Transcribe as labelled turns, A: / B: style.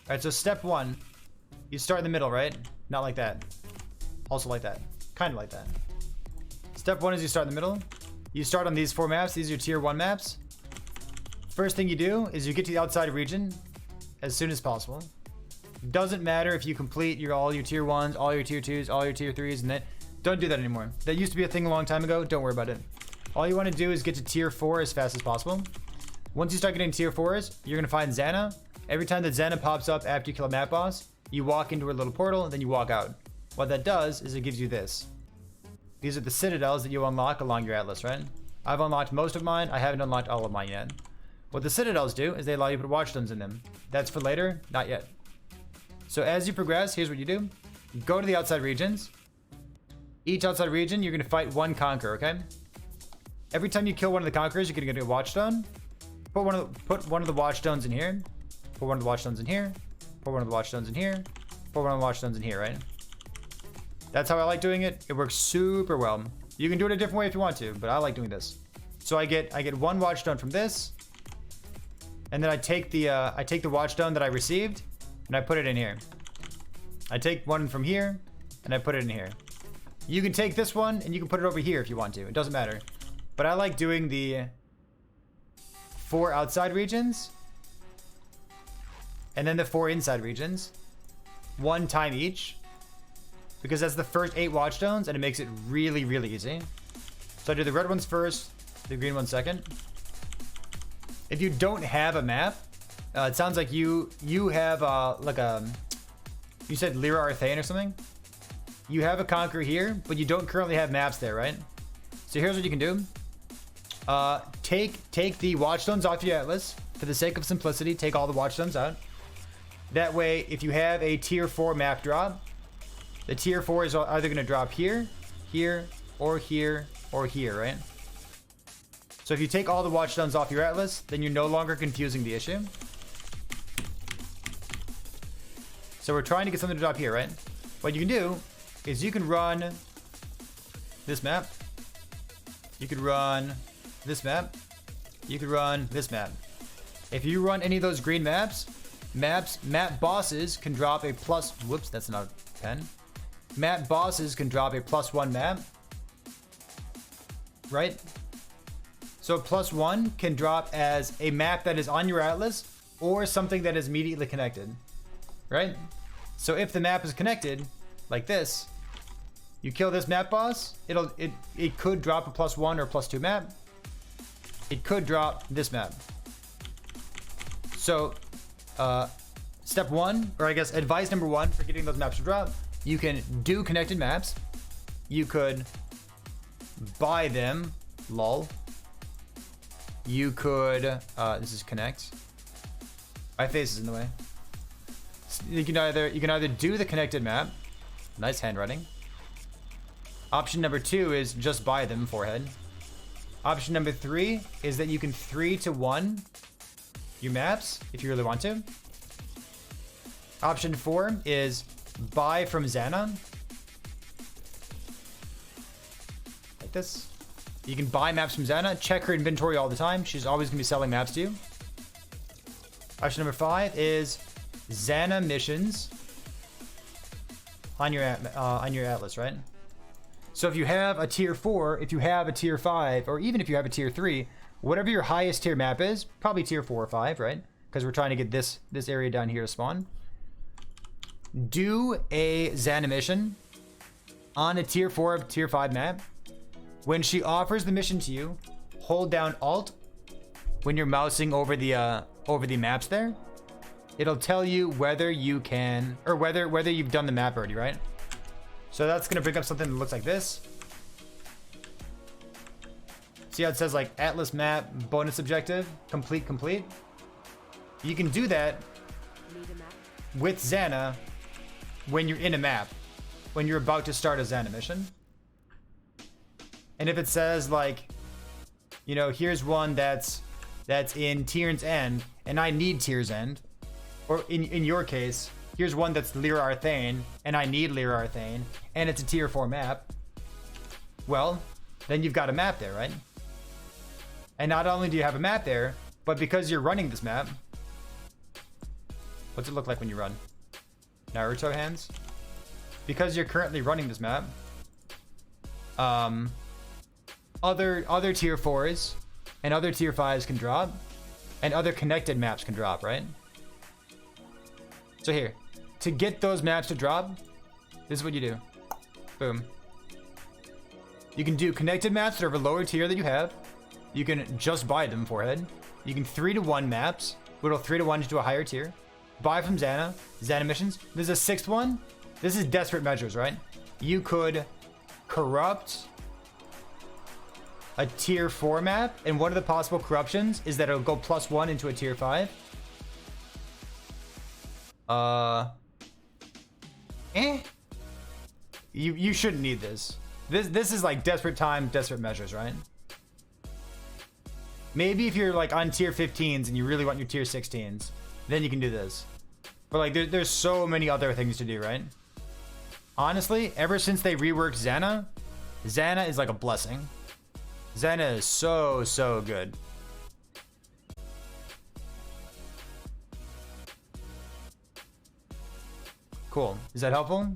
A: Alright, so step one, you start in the middle, right? Not like that. Also like that. Kind of like that. Step one is you start in the middle. You start on these 4 maps. These are your tier 1 maps. First thing you do is you get to the outside region as soon as possible. Doesn't matter if you complete all your tier 1s, all your tier 2s, all your tier 3s, and that. Don't do that anymore. That used to be a thing a long time ago. Don't worry about it. All you want to do is get to tier 4 as fast as possible. Once you start getting tier 4s, you're going to find Xana. Every time that Xana pops up after you kill a map boss, you walk into a little portal and then you walk out. What that does is it gives you this. These are the citadels that you unlock along your atlas, right? I've unlocked most of mine. I haven't unlocked all of mine yet. What the citadels do is they allow you to put watchstones in them. That's for later, not yet. So as you progress, here's what you do. You go to the outside regions. Each outside region, you're going to fight one conqueror, okay? Every time you kill one of the conquerors, you're going to get a watchstone. Put one of the watchstones in here. Put one of the watchstones in here. Put one of the watchstones in here. Put one of the watchstones in here, right? That's how I like doing it. It works super well. You can do it a different way if you want to, but I like doing this. So I get 1 watchstone from this, and then I take the watchstone that I received, and I put it in here. I take one from here, and I put it in here. You can take this one, and you can put it over here if you want to. It doesn't matter. But I like doing the 4 outside regions, and then the 4 inside regions, 1 time each. Because that's the first 8 watchstones, and it makes it really, really easy. So I do the red ones first, the green ones second. If you don't have a map, it sounds like you have like a, you said Lyra Arthane or something? You have a conqueror here, but you don't currently have maps there, right? So here's what you can do. Take the watchstones off your atlas. For the sake of simplicity, take all the watchstones out. That way, if you have a tier 4 map drop, the tier 4 is either going to drop here, here, or here, or here, right? So if you take all the watchstones off your atlas, then you're no longer confusing the issue. So we're trying to get something to drop here, right? What you can do is you can run this map. You could run this map. You could run this map. If you run any of those green map bosses can drop a plus, whoops, that's not a pen. Map bosses can drop a +1 map, right? So +1 can drop as a map that is on your atlas or something that is immediately connected, right? So if the map is connected, like this, you kill this map boss, it could drop a +1 or +2 map. It could drop this map. So step 1, or I guess advice number 1 for getting those maps to drop, you can do connected maps. You could buy them, lol. You could, this is connect. My face is in the way. You can either do the connected map. Nice handwriting. Option number 2 is just buy them, forehead. Option number 3 is that you can 3-to-1 your maps if you really want to. Option 4 is buy from Xana. Like this. You can buy maps from Xana. Check her inventory all the time. She's always going to be selling maps to you. Option number 5 is Xana missions on your atlas, right? So if you have a tier 4, if you have a tier 5, or even if you have a tier 3, whatever your highest tier map is, probably tier 4 or 5, right? Because we're trying to get this area down here to spawn. Do a Xana mission on a tier 4 or tier 5 map. When she offers the mission to you, hold down Alt when you're mousing over the maps there. It'll tell you whether you can, or whether you've done the map already, right? So that's gonna bring up something that looks like this. See how it says like Atlas map bonus objective complete. You can do that with Xana when you're in a map, when you're about to start a Xana mission. And if it says like, you know, here's one that's in Tier's End, and I need Tier's End, or in your case, here's one that's Lyra Arthane, and I need Lyra Arthane, and it's a tier 4 map. Well, then you've got a map there, right? And not only do you have a map there, but because you're running this map, What's it look like when you run? Naruto hands? Because you're currently running this map, other tier 4s and other tier 5s can drop, and other connected maps can drop, right? So here, to get those maps to drop, this is what you do. Boom. You can do connected maps that are of a lower tier that you have. You can just buy them forehead. You can 3-to-1 maps, whittle 3-to-1 to a higher tier. Buy from Xana, Xana missions. There's a 6th one. This is desperate measures, right? You could corrupt a tier 4 map, and one of the possible corruptions is that it'll go +1 into a tier 5. You shouldn't need this. This is like desperate time, desperate measures, right? Maybe if you're like on tier 15s and you really want your tier 16s, then you can do this. But like there's so many other things to do, right? Honestly, ever since they reworked Xana, Xana is like a blessing. Xana is so good. Cool. Is that helpful?